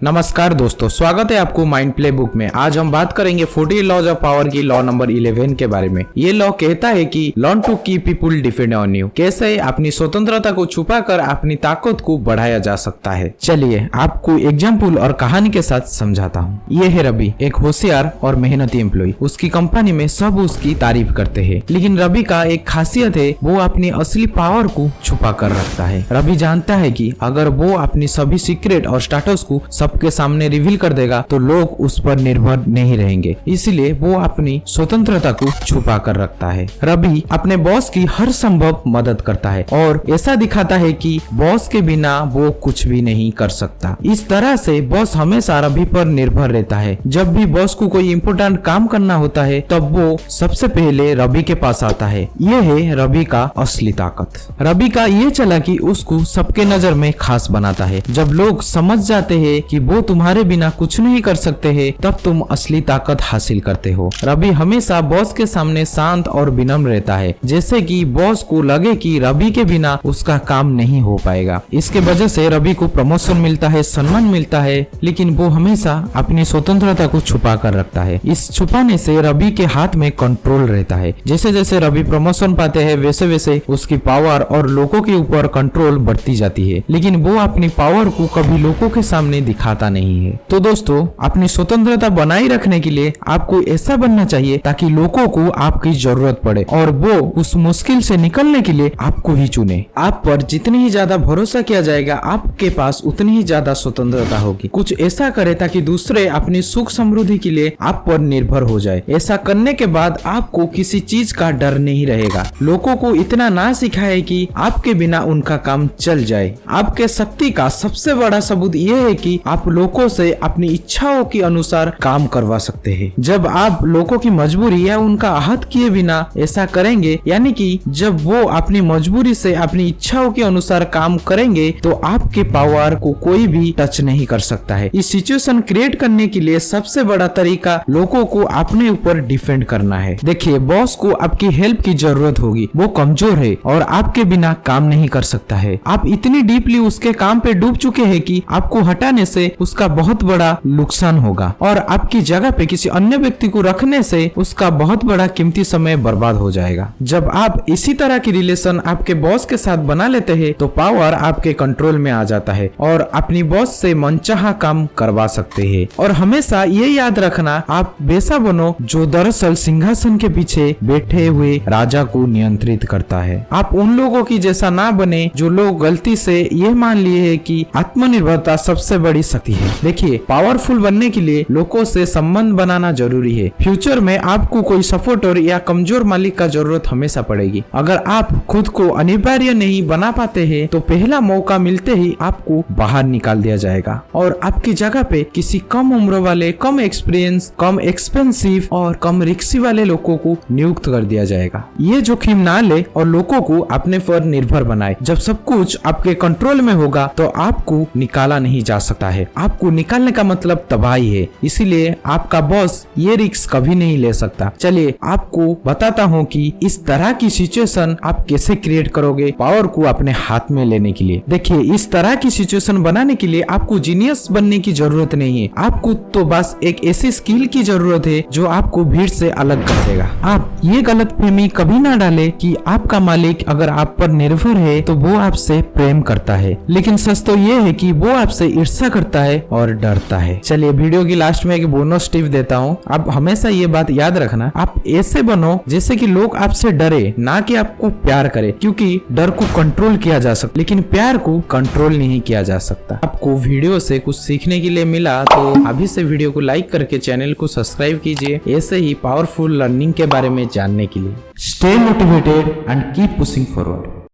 नमस्कार दोस्तों, स्वागत है आपको माइंड प्ले बुक में। आज हम बात करेंगे 40 लॉज ऑफ पावर की लॉ नंबर 11 के बारे में। ये लॉ कहता है कि learn to keep people depend on you. कैसे अपनी स्वतंत्रता को छुपाकर अपनी ताकत को बढ़ाया जा सकता है। चलिए आपको एग्जाम्पल और कहानी के साथ समझाता हूँ। ये है रवि, एक होशियार और मेहनती एम्प्लॉय। उसकी कंपनी में सब उसकी तारीफ करते हैं, लेकिन रवि का एक खासियत है, वो अपनी असली पावर को छुपा कर रखता है। रवि जानता है कि अगर वो अपनी सभी सीक्रेट और स्टेटस को सबके सामने रिवील कर देगा तो लोग उस पर निर्भर नहीं रहेंगे, इसलिए वो अपनी स्वतंत्रता को छुपा कर रखता है। रवि अपने बॉस की हर संभव मदद करता है और ऐसा दिखाता है कि बॉस के बिना वो कुछ भी नहीं कर सकता। इस तरह से बॉस हमेशा रवि पर निर्भर रहता है। जब भी बॉस को कोई इम्पोर्टेंट काम करना होता है तब वो सबसे पहले रवि के पास आता है। ये है रवि का असली ताकत। रवि का ये चालाकी उसको सबके नजर में खास बनाता है। जब लोग समझ जाते हैं कि वो तुम्हारे बिना कुछ नहीं कर सकते हैं, तब तुम असली ताकत हासिल करते हो। रवि हमेशा बॉस के सामने शांत और विनम्र रहता है, जैसे कि बॉस को लगे कि रवि के बिना उसका काम नहीं हो पाएगा। इसके वजह से रवि को प्रमोशन मिलता है, सम्मान मिलता है, लेकिन वो हमेशा अपनी स्वतंत्रता को छुपा कर रखता है। इस छुपाने से रवि के हाथ में कंट्रोल रहता है। जैसे जैसे रवि प्रमोशन पाते हैं वैसे वैसे उसकी पावर और लोगों के ऊपर कंट्रोल बढ़ती जाती है, लेकिन वो अपनी पावर को कभी लोगों के सामने दिखाता नहीं है। तो दोस्तों, अपनी स्वतंत्रता बनाए रखने के लिए आपको ऐसा बनना चाहिए ताकि लोगों को आपकी जरूरत पड़े और वो उस मुश्किल से निकलने के लिए आपको ही चुने। आप पर जितनी ही ज्यादा भरोसा किया जाएगा, आपके पास उतनी ही ज्यादा स्वतंत्रता होगी। कुछ ऐसा करे ताकि दूसरे अपनी सुख समृद्धि के लिए आप पर निर्भर हो जाए। ऐसा करने के बाद आपको किसी चीज का डर नहीं रहेगा। लोगों को इतना ना सिखाए कि आपके बिना उनका काम चल जाए। आपके शक्ति का सबसे बड़ा सबूत यह है कि आप लोगों से अपनी इच्छाओं के अनुसार काम करवा सकते हैं। जब आप लोगों की मजबूरी या उनका आहत किए बिना ऐसा करेंगे, यानी कि जब वो अपनी मजबूरी से अपनी इच्छाओं के अनुसार काम करेंगे, तो आपके पावर को कोई भी टच नहीं कर सकता है। इस सिचुएशन क्रिएट करने के लिए सबसे बड़ा तरीका लोगों को अपने ऊपर डिपेंड करना है। देखिए, बॉस को आपकी हेल्प की जरूरत होगी, वो कमजोर है और आपके बिना काम नहीं कर सकता है। आप इतनी डीपली उसके काम पे डूब चुके हैं कि आपको हटाने से उसका बहुत बड़ा नुकसान होगा और आपकी जगह पे किसी अन्य व्यक्ति को रखने से उसका बहुत बड़ा कीमती समय बर्बाद हो जाएगा। जब आप इसी तरह की रिलेशन आपके बॉस के साथ बना लेते हैं तो पावर आपके कंट्रोल में आ जाता है और अपनी बॉस से मनचाहा काम करवा सकते हैं। और हमेशा ये याद रखना, आप वैसा बनो जो दरअसल सिंहासन के पीछे बैठे हुए राजा को नियंत्रित करता है। आप उन लोगों की जैसा ना बने जो लोग गलती से ये मान लिए है कि आत्मनिर्भरता सबसे बड़ी शक्ति है। देखिए, पावरफुल बनने के लिए लोगों से संबंध बनाना जरूरी है। फ्यूचर में आपको कोई सपोर्टर या कमजोर मालिक का जरूरत हमेशा पड़ेगी। अगर आप खुद को अनिवार्य नहीं बना पाते हैं तो पहला मौका मिलते ही आपको बाहर निकाल दिया जाएगा और आपकी जगह पे किसी कम उम्र वाले, कम एक्सपीरियंस, कम एक्सपेंसिव और कम रिक्सी वाले लोगों को नियुक्त कर दिया जाएगा। ये जोखिम ना ले और लोगों को अपने पर निर्भर बनाए। जब सब कुछ आपके कंट्रोल में होगा तो आपको निकाला नहीं जा सकता है। आपको निकालने का मतलब तबाही है, इसीलिए आपका बॉस ये रिस्क कभी नहीं ले सकता। चलिए आपको बताता हूँ कि इस तरह की सिचुएशन आप कैसे क्रिएट करोगे पावर को अपने हाथ में लेने के लिए। देखिए, इस तरह की सिचुएशन बनाने के लिए आपको जीनियस बनने की जरूरत नहीं है। आपको तो बस एक ऐसी स्किल की जरूरत है जो आपको भीड़ से अलग कर देगा। आप ये गलतफहमी कभी ना डाले कि आपका मालिक अगर आप पर निर्भर है तो वो आपसे प्रेम करता है, लेकिन सच तो ये है कि वो आपसे ईर्ष्या करता है और डरता है। चलिए वीडियो की लास्ट में एक बोनस टिप देता हूँ। आप हमेशा ये बात याद रखना, आप ऐसे बनो जैसे कि लोग आपसे डरे, ना कि आपको प्यार करे, क्योंकि डर को कंट्रोल किया जा सकता लेकिन प्यार को कंट्रोल नहीं किया जा सकता। आपको वीडियो से कुछ सीखने के लिए मिला तो अभी से वीडियो को लाइक करके चैनल को सब्सक्राइब कीजिए, ऐसे ही पावरफुल लर्निंग के बारे में जानने के लिए। Stay motivated and keep pushing forward.